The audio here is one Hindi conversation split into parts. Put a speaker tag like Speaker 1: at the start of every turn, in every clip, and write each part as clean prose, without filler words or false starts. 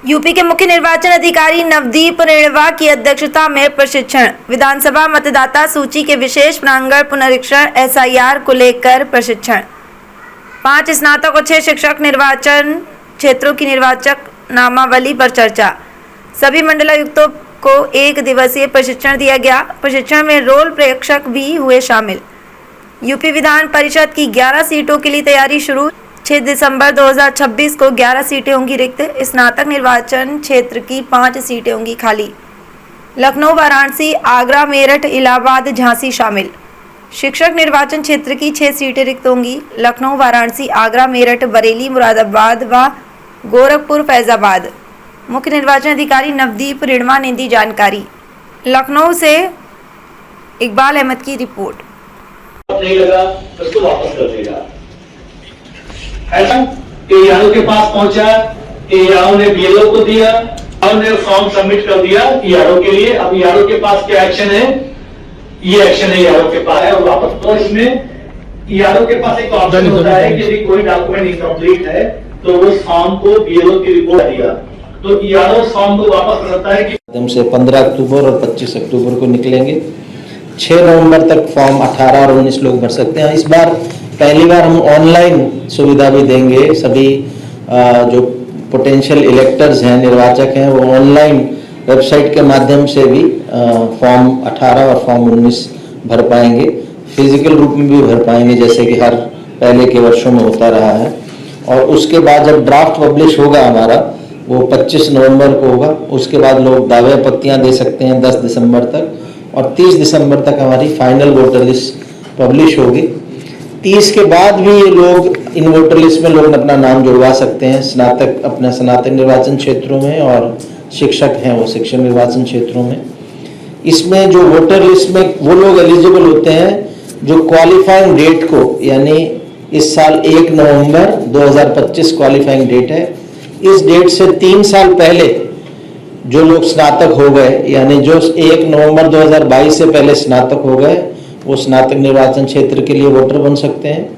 Speaker 1: यूपी के मुख्य निर्वाचन अधिकारी नवदीप रेणवा की अध्यक्षता में प्रशिक्षण। विधानसभा मतदाता सूची के विशेष प्रांगण पुनरीक्षण एसआईआर को लेकर प्रशिक्षण। 5 स्नातक और 6 शिक्षक निर्वाचन क्षेत्रों की निर्वाचक नामावली पर चर्चा। सभी मंडलायुक्तों को 1 दिवसीय प्रशिक्षण दिया गया। प्रशिक्षण में रोल प्रेक्षक भी हुए शामिल। यूपी विधान परिषद की 11 सीटों के लिए तैयारी शुरू। 6 दिसंबर 2026 को 11 सीटें होंगी रिक्त। स्नातक निर्वाचन क्षेत्र की 5 सीटें होंगी खाली। लखनऊ, वाराणसी, आगरा, मेरठ, इलाहाबाद, झांसी शामिल। शिक्षक निर्वाचन क्षेत्र की 6 सीटें रिक्त होंगी। लखनऊ, वाराणसी, आगरा, मेरठ, बरेली, मुरादाबाद व गोरखपुर, फैजाबाद। मुख्य निर्वाचन अधिकारी नवदीप रेणवा ने दी जानकारी। लखनऊ से इकबाल अहमद की रिपोर्ट।
Speaker 2: नहीं लगा उसको वापस कर देगा। ऐसा एआरओ के पास पहुंचा, एआरओ ने बीएलओ को दिया और ने फॉर्म सबमिट कर दिया एआरओ के लिए। अब एआरओ के पास क्या एक्शन है, ये एक्शन है एआरओ के पास है और वापस। तो इसमें एआरओ के पास एक ऑप्शन होता है कि यदि कोई डॉक्यूमेंट इनकम्प्लीट है तो उस फॉर्म को बीएलओ की रिपोर्ट दिया तो एआरओ फॉर्म को वापस करता है कि
Speaker 3: से 15 अक्टूबर और 25 अक्टूबर को निकलेंगे। 6 नवंबर तक फॉर्म 18 और 19 लोग भर सकते हैं। इस बार पहली बार हम ऑनलाइन सुविधा भी देंगे। सभी जो पोटेंशियल इलेक्टर्स हैं, निर्वाचक हैं, वो ऑनलाइन वेबसाइट के माध्यम से भी फॉर्म 18 और फॉर्म 19 भर पाएंगे। फिजिकल रूप में भी भर पाएंगे जैसे कि हर पहले के वर्षों में होता रहा है। और उसके बाद जब ड्राफ्ट पब्लिश होगा हमारा, वो 25 नवंबर को होगा। उसके बाद लोग दावे आपत्तियां दे सकते हैं 10 दिसंबर तक और 30 दिसंबर तक हमारी फाइनल वोटर लिस्ट पब्लिश होगी। 30 के बाद भी ये लोग इन वोटर लिस्ट में लोग अपना नाम जुड़वा सकते हैं। स्नातक अपने स्नातक निर्वाचन क्षेत्रों में और शिक्षक हैं वो शिक्षक निर्वाचन क्षेत्रों में। इसमें जो वोटर लिस्ट में वो लोग एलिजिबल होते हैं जो क्वालिफाइंग डेट को, यानी इस साल 1 नवंबर 2025 क्वालिफाइंग डेट है। इस डेट से 3 साल पहले जो लोग स्नातक हो गए, यानी जो 1 नवंबर 2022 से पहले स्नातक हो गए, वो स्नातक निर्वाचन क्षेत्र के लिए वोटर बन सकते हैं।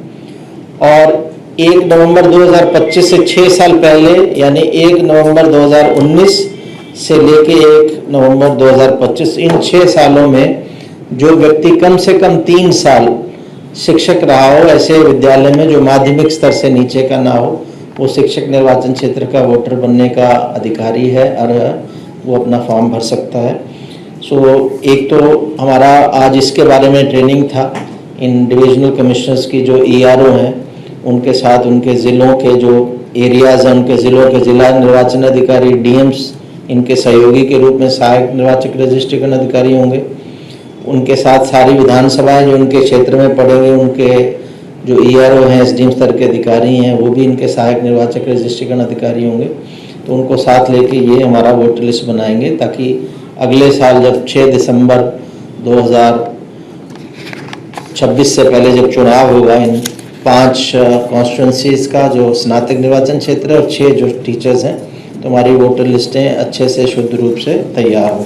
Speaker 3: और 1 नवंबर 2025 से 6 साल पहले, यानी 1 नवंबर 2019 से लेके 1 नवंबर 2025, इन 6 सालों में जो व्यक्ति कम से कम 3 साल शिक्षक रहा हो, ऐसे विद्यालय में जो माध्यमिक स्तर से नीचे का ना हो, वो शिक्षक निर्वाचन क्षेत्र का वोटर बनने का अधिकारी है और वो अपना फॉर्म भर सकता है। एक तो हमारा आज इसके बारे में ट्रेनिंग था। इन डिविजनल कमिश्नर्स की जो ईआरओ हैं उनके साथ उनके ज़िलों के जो एरियाज़ हैं, उनके ज़िलों के जिला निर्वाचन अधिकारी, डीएम्स इनके सहयोगी के रूप में सहायक निर्वाचक रजिस्ट्रेशन अधिकारी होंगे। उनके साथ सारी विधानसभाएं जो उनके क्षेत्र में पड़ेंगे, उनके जो ईआरओ हैं, एसडीएम स्तर के अधिकारी हैं, वो भी इनके सहायक निर्वाचक रजिस्ट्रेशन अधिकारी होंगे। तो उनको साथ लेके ये हमारा वोटर लिस्ट बनाएंगे ताकि अगले साल जब 6 दिसंबर 2026 से पहले जब चुनाव होगा, इन 5 कॉन्स्टिट्यूंसीज का जो स्नातक निर्वाचन क्षेत्र है और 6 जो टीचर्स हैं, तो हमारी वोटर लिस्टें अच्छे से शुद्ध रूप से तैयार हों।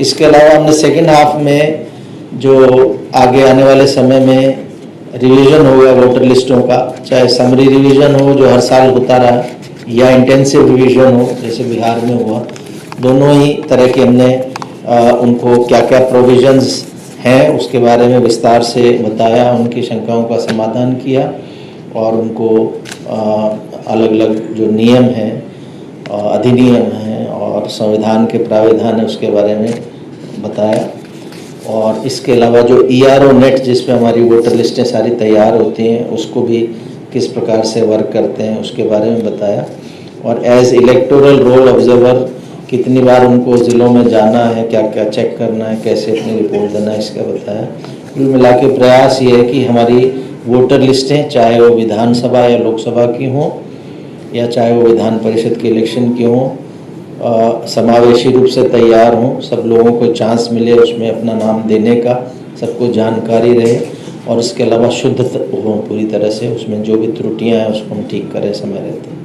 Speaker 3: इसके अलावा हमने सेकेंड हाफ में जो आगे आने वाले समय में रिवीजन होगा वोटर लिस्टों का, चाहे समरी रिवीजन हो जो हर साल होता रहा या इंटेंसिव रिवीजन हो जैसे बिहार में हुआ, दोनों ही तरह के हमने उनको क्या क्या प्रोविजंस हैं उसके बारे में विस्तार से बताया, उनकी शंकाओं का समाधान किया और उनको अलग अलग जो नियम हैं, अधिनियम हैं और संविधान के प्रावधान है उसके बारे में बताया। और इसके अलावा जो ईआरओ नेट जिस पे हमारी वोटर लिस्टें सारी तैयार होती हैं उसको भी किस प्रकार से वर्क करते हैं उसके बारे में बताया। और एज इलेक्टोरल रोल ऑब्जर्वर कितनी बार उनको ज़िलों में जाना है, क्या क्या चेक करना है, कैसे अपनी रिपोर्ट देना है, इसका बताया। कुल मिला के प्रयास ये है कि हमारी वोटर लिस्टें चाहे वो विधानसभा या लोकसभा की हों या चाहे वो विधान परिषद के इलेक्शन की हों, समावेशी रूप से तैयार हों, सब लोगों को चांस मिले उसमें अपना नाम देने का, सबको जानकारी रहे और इसके अलावा शुद्ध हो पूरी तरह से, उसमें जो भी त्रुटियां हैं उसको हम ठीक करें समय रहते।